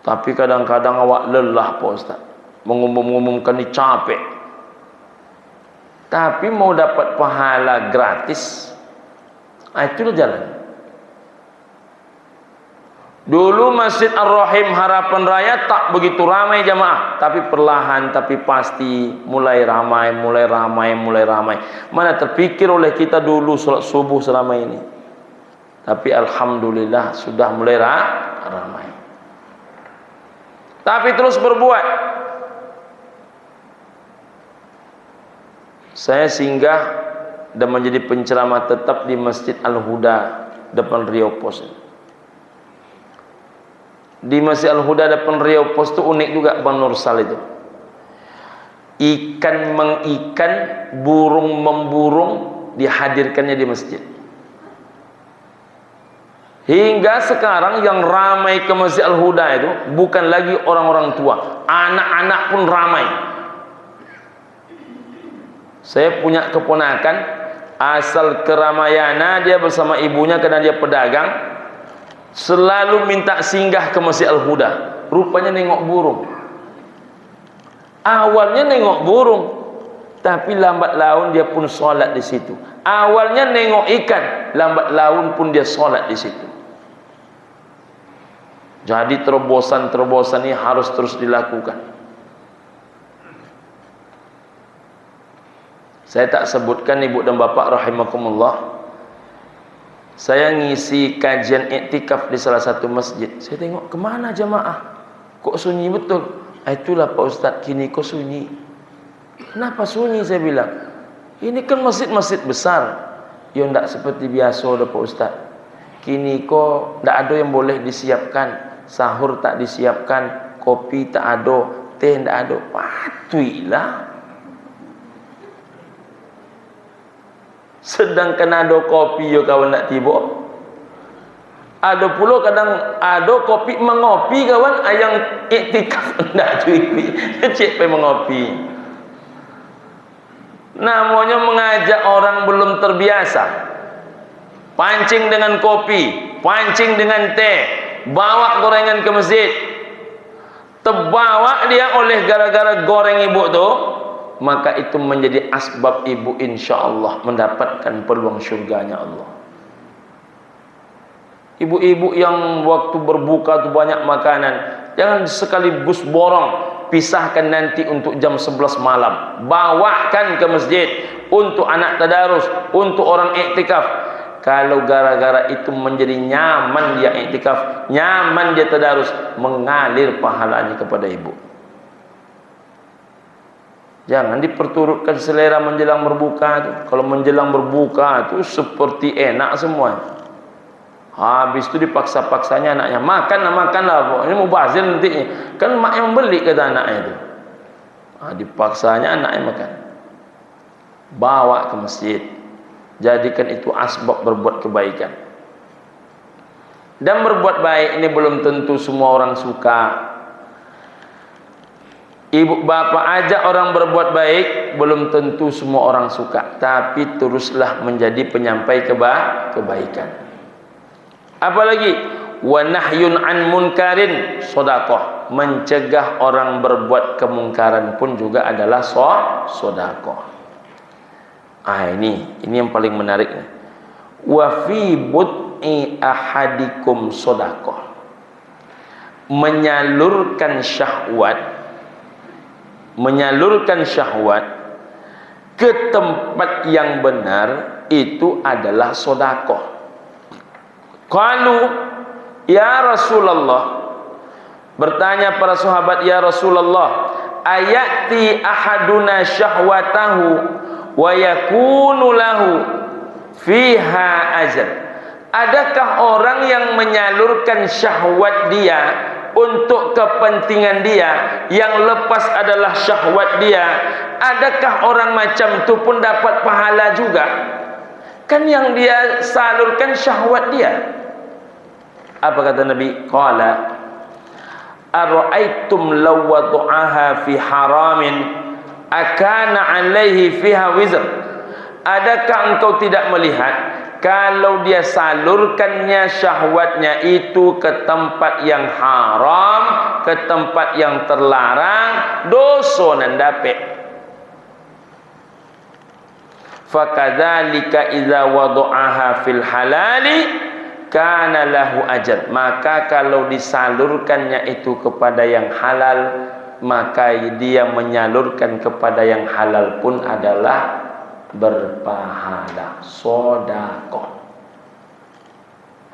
Tapi kadang-kadang awak lelah Pak Ustaz, mengumumkan ni capek. Tapi mau dapat pahala gratis, itulah jalan. Dulu Masjid Ar-Rahim Harapan Raya tak begitu ramai jamaah, tapi perlahan tapi pasti mulai ramai. Mana terpikir oleh kita dulu salat subuh selama ini. Tapi alhamdulillah sudah mulai ramai. Tapi terus berbuat. Saya singgah dan menjadi penceramah tetap di Masjid Al-Huda depan Rio Pos. Di Masjid Al-Huda depan Rio Pos itu unik juga Bang Nursal itu. Ikan mengikan, burung memburung dihadirkannya di masjid. Hingga sekarang yang ramai ke Masjid Al-Huda itu bukan lagi orang-orang tua, anak-anak pun ramai. Saya punya keponakan asal Keramayana, dia bersama ibunya karena dia pedagang, selalu minta singgah ke Masjid Al-Huda. Rupanya nengok burung. Awalnya nengok burung, tapi lambat laun dia pun solat di situ. Awalnya nengok ikan, lambat laun pun dia solat di situ. Jadi terobosan-terobosan ini harus terus dilakukan. Saya tak sebutkan ibu dan bapa rahimakumullah. Saya ngisi kajian iktikaf di salah satu masjid. Saya tengok kemana jamaah? Kok sunyi betul? Itulah Pak Ustaz, kini kok sunyi. Kenapa sunyi? Saya bilang, ini kan masjid-masjid besar. Ya tidak seperti biasa dah Pak Ustaz. Kini kok tidak ada yang boleh disiapkan. Sahur tak disiapkan, kopi tak ada, teh tak ada. Patuilah. Sedangkan ada kopi yo kawan nak tiba. Ada pula kadang ada kopi mengopi kawan yang iktikaf ndak cuy. Cek pe mengopi. Namanya mengajak orang belum terbiasa. Pancing dengan kopi, pancing dengan teh, bawa gorengan ke masjid. Terbawa dia oleh gara-gara goreng ibu tu, maka itu menjadi asbab ibu insya-Allah mendapatkan peluang syurganya Allah. Ibu-ibu yang waktu berbuka tu banyak makanan, jangan sekaligus borong, pisahkan nanti untuk jam 11 malam, bawakan ke masjid untuk anak tadarus, untuk orang iktikaf. Kalau gara-gara itu menjadi nyaman dia iktikaf, nyaman dia tadarus, mengalir pahalanya kepada ibu. Jangan diperturutkan selera menjelang berbuka tu. Kalau menjelang berbuka tu seperti enak semua. Habis tu dipaksa-paksanya anaknya, makanlah, ini mubazir nanti. Kan mak yang beli kata anaknya itu. Dipaksanya anaknya makan. Bawa ke masjid. Jadikan itu asbab berbuat kebaikan. Dan berbuat baik ini belum tentu semua orang suka. Ibu bapa ajak orang berbuat baik, belum tentu semua orang suka. Tapi teruslah menjadi penyampai kebaikan. Apalagi wa nahyun an munkarin sedekah, mencegah orang berbuat kemungkaran pun juga adalah sedekah. Ini yang paling menarik nih. Wa fi bud'i ahadikum sedekah, menyalurkan syahwat ke tempat yang benar itu adalah sedekah. Qalu ya Rasulullah, bertanya para sahabat, ya Rasulullah, ayati ahaduna syahwatahu wa yakunu lahu fiha ajr. Adakah orang yang menyalurkan syahwat dia untuk kepentingan dia, yang lepas adalah syahwat dia, adakah orang macam tu pun dapat pahala juga? Kan yang dia salurkan syahwat dia. Apa kata Nabi? Qala ara'aitum law wada'aha fi haramin akana 'alaihi fiha wizr. Adakah engkau tidak melihat kalau dia salurkannya syahwatnya itu ke tempat yang haram, ke tempat yang terlarang, dosa nan dapat. Fakadzalika idza wada'aha fil halali kana lahu ajr. Maka kalau disalurkannya itu kepada yang halal, maka dia menyalurkan kepada yang halal pun adalah berpahala, sedekah.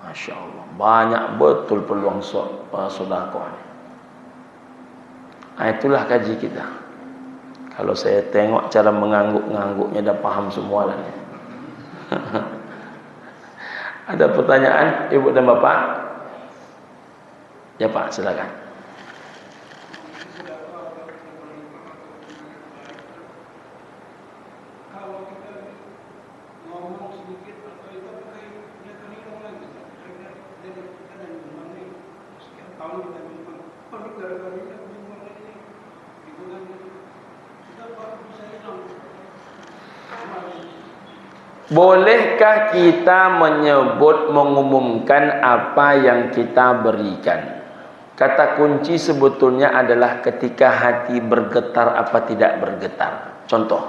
Masya Allah, banyak betul peluang sedekah. Itulah kaji kita. Kalau saya tengok cara mengangguk-ngangguknya dah paham semua lah. Ada pertanyaan ibu dan bapak? Ya Pak, silakan. Bolehkah kita mengumumkan apa yang kita berikan? Kata kunci sebetulnya adalah ketika hati bergetar apa tidak bergetar. Contoh,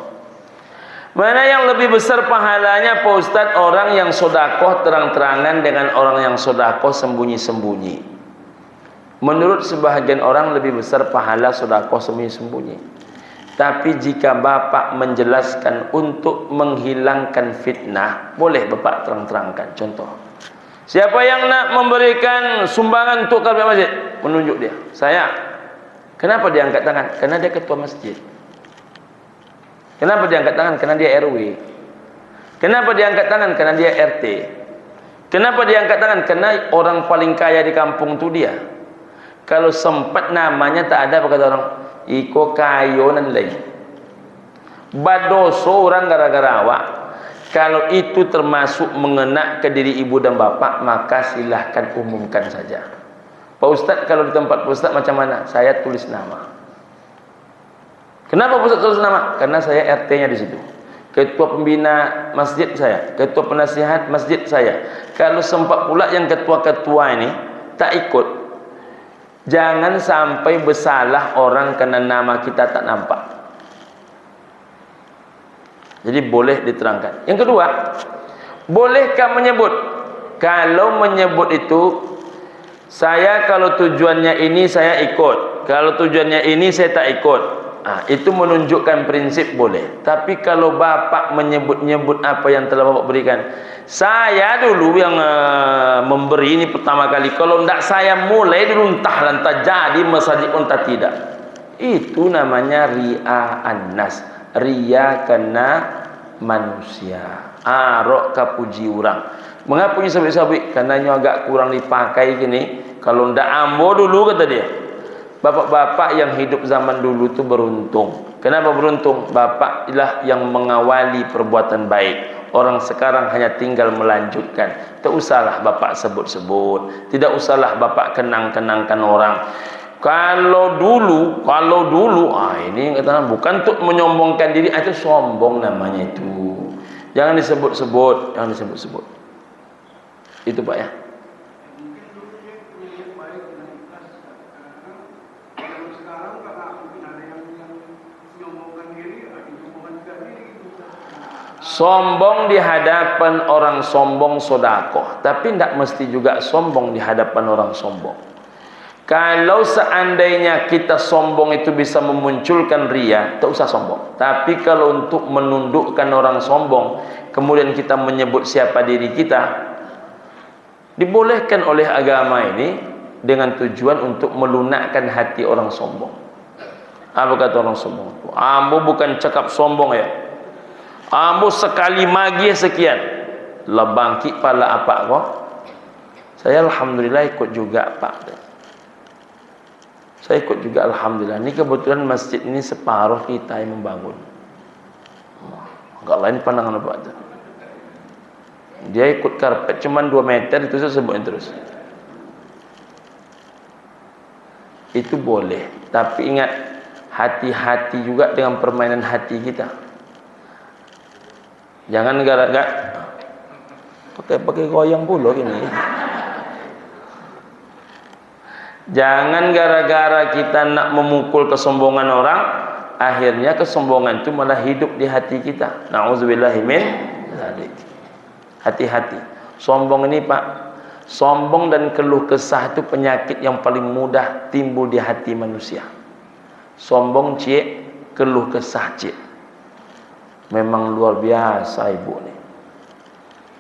mana yang lebih besar pahalanya Pak Ustadz? Orang yang sodakoh terang-terangan dengan orang yang sodakoh sembunyi-sembunyi. Menurut sebahagian orang lebih besar pahala sodakoh sembunyi-sembunyi. Tapi jika Bapak menjelaskan untuk menghilangkan fitnah, boleh Bapak terang-terangkan. Contoh, siapa yang nak memberikan sumbangan untuk karpet masjid? Menunjuk dia, saya. Kenapa dia angkat tangan? Karena dia ketua masjid. Kenapa dia angkat tangan? Karena dia RW. Kenapa dia angkat tangan? Karena dia RT. Kenapa dia angkat tangan? Karena orang paling kaya di kampung itu dia. Kalau sempat namanya tak ada, apa kata orang? Iko kayo nan lain. Badoso orang gara-gara awak. Kalau itu termasuk mengena ke diri ibu dan bapak, maka silahkan umumkan saja. Pak Ustadz, kalau di tempat Pak Ustadz macam mana? Saya tulis nama. Kenapa Pak Ustadz tulis nama? Karena saya RT-nya di situ. Ketua pembina masjid saya, ketua penasihat masjid saya. Kalau sempat pula yang ketua-ketua ini tak ikut, jangan sampai bersalah orang karena nama kita tak nampak. Jadi boleh diterangkan. Yang kedua, bolehkah menyebut? Kalau menyebut itu, saya kalau tujuannya ini saya ikut, kalau tujuannya ini saya tak ikut. Itu menunjukkan prinsip boleh. Tapi kalau Bapak menyebut-nyebut apa yang telah Bapak berikan, saya dulu yang memberi ini pertama kali. Kalau tidak saya mulai dulu entah jadi masjid entah tidak. Itu namanya ria'an nas. Ria kena manusia. Arok kapuji orang. Mengapa punya sabik-sabik? Karena agak kurang dipakai gini. Kalau tidak ambo dulu kata dia. Bapak-bapak yang hidup zaman dulu itu beruntung. Kenapa beruntung? Bapak ialah yang mengawali perbuatan baik. Orang sekarang hanya tinggal melanjutkan. Tak usahlah bapak sebut-sebut. Tidak usahlah bapak kenang-kenangkan orang. Kalau dulu, ini kata bukan untuk menyombongkan diri, itu sombong namanya itu. Jangan disebut-sebut, jangan disebut-sebut. Itu Pak ya. Sombong di hadapan orang sombong sodakoh, tapi tidak mesti juga sombong di hadapan orang sombong. Kalau seandainya kita sombong itu bisa memunculkan ria, tak usah sombong. Tapi kalau untuk menundukkan orang sombong, kemudian kita menyebut siapa diri kita, dibolehkan oleh agama ini dengan tujuan untuk melunakkan hati orang sombong. Apa kata orang sombong? Ambo bukan cakap sombong ya. Ambo sekali magi sekian. Lebangki pala apa kok? Saya alhamdulillah ikut juga Pak. Saya ikut juga alhamdulillah. Ini kebetulan masjid ini separuh kita yang membangun. Enggak lain pandangan Pak. Dia ikut karpet cuman 2 meter itu saya sebutin terus. Itu boleh, tapi ingat hati-hati juga dengan permainan hati kita. Jangan gara-gara pakai goyang pula ini. Jangan gara-gara kita nak memukul kesombongan orang, akhirnya kesombongan itu malah hidup di hati kita. Nauzubillahi min dzalik. Hati-hati. Sombong ini Pak, sombong dan keluh kesah itu penyakit yang paling mudah timbul di hati manusia. Sombong cik, keluh kesah cik. Memang luar biasa ibu ni.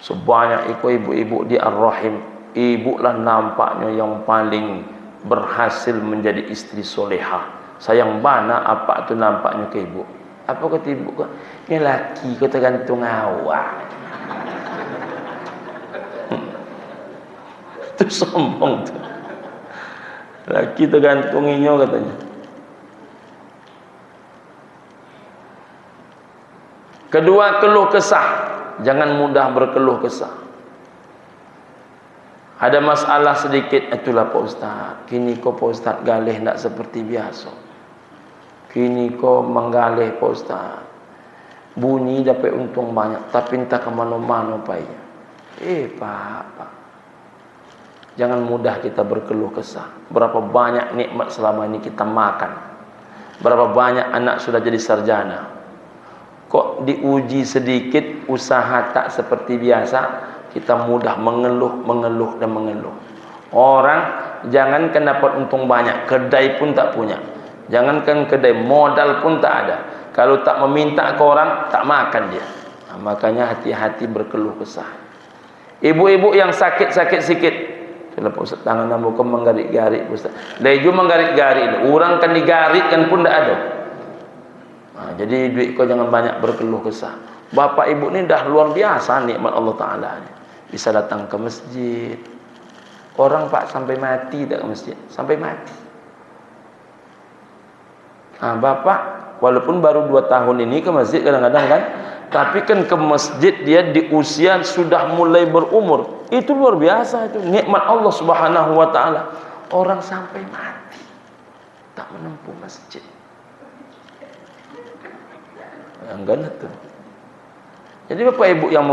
Sebanyak ibu-ibu di Ar-Rahim, ibu lah nampaknya yang paling berhasil menjadi istri solehah. Sayang bana apa tu nampaknya ke ibu. Apa kata ibu? Ni laki kau tergantung awak. Itu sombong tu. Laki tergantunginya katanya. Kedua, keluh kesah. Jangan mudah berkeluh kesah. Ada masalah sedikit, itulah Pak Ustaz. Kini kok Pak Ustaz galih tak seperti biasa. Kini kok menggalih Pak Ustaz. bunyi dapat untung banyak, tapi entah ke mana-mana payah. Pak. Jangan mudah kita berkeluh kesah. Berapa banyak nikmat selama ini kita makan. Berapa banyak anak sudah jadi sarjana. Kok diuji sedikit, usaha tak seperti biasa, kita mudah mengeluh dan mengeluh. Orang jangankan dapat untung banyak, kedai pun tak punya. Jangankan kedai, modal pun tak ada. Kalau tak meminta ke orang, tak makan dia. Makanya hati-hati berkeluh kesah. Ibu-ibu yang sakit-sakit sikit, Pak Ustaz, tangan bukan menggarik-garik Ustaz. Leju menggarik-garik, orang kan digarik kan pun tak ada. Jadi duit kau jangan banyak berkeluh kesah. Bapak ibu ni dah luar biasa nikmat Allah Ta'ala ni. Bisa datang ke masjid. Orang Pak sampai mati tak ke masjid? Sampai mati. Bapak walaupun baru 2 tahun ini ke masjid kadang-kadang kan, tapi kan ke masjid dia di usia sudah mulai berumur. Itu luar biasa itu. Nikmat Allah Subhanahu wa Ta'ala. Orang sampai mati tak menempuh masjid. Enggak tu. Jadi bapak ibu yang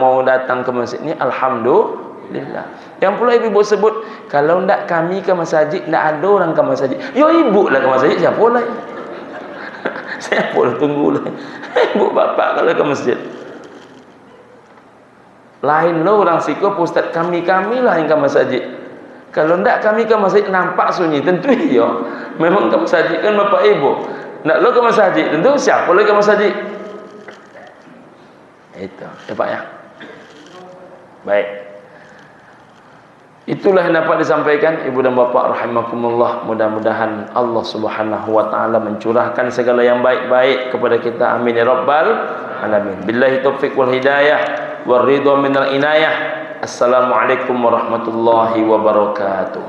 mau datang ke masjid ni, alhamdulillah. Yang pula ibu sebut, kalau ndak kami ke masjid, ndak ada orang ke masjid. Yo ibu lah ke masjid, siapa lah? Siapa lah tunggu lah. Ibu bapak kalau ke masjid. Lain lo orang siko, Ustaz, kami lah yang ke masjid. Kalau ndak kami ke masjid nampak sunyi, tentu iya. Memang ke masjid kan bapak ibu. Nak lo ke masjid, tentu siapa lo ke masjid? Itu, ya Pak ya. Baik. Itulah yang dapat disampaikan ibu dan bapak rahimakumullah. Mudah-mudahan Allah Subhanahu wa Ta'ala mencurahkan segala yang baik-baik kepada kita. Amin ya rabbal alamin. Billahi taufiq wal hidayah wal ridha minal inayah. Assalamualaikum warahmatullahi wabarakatuh.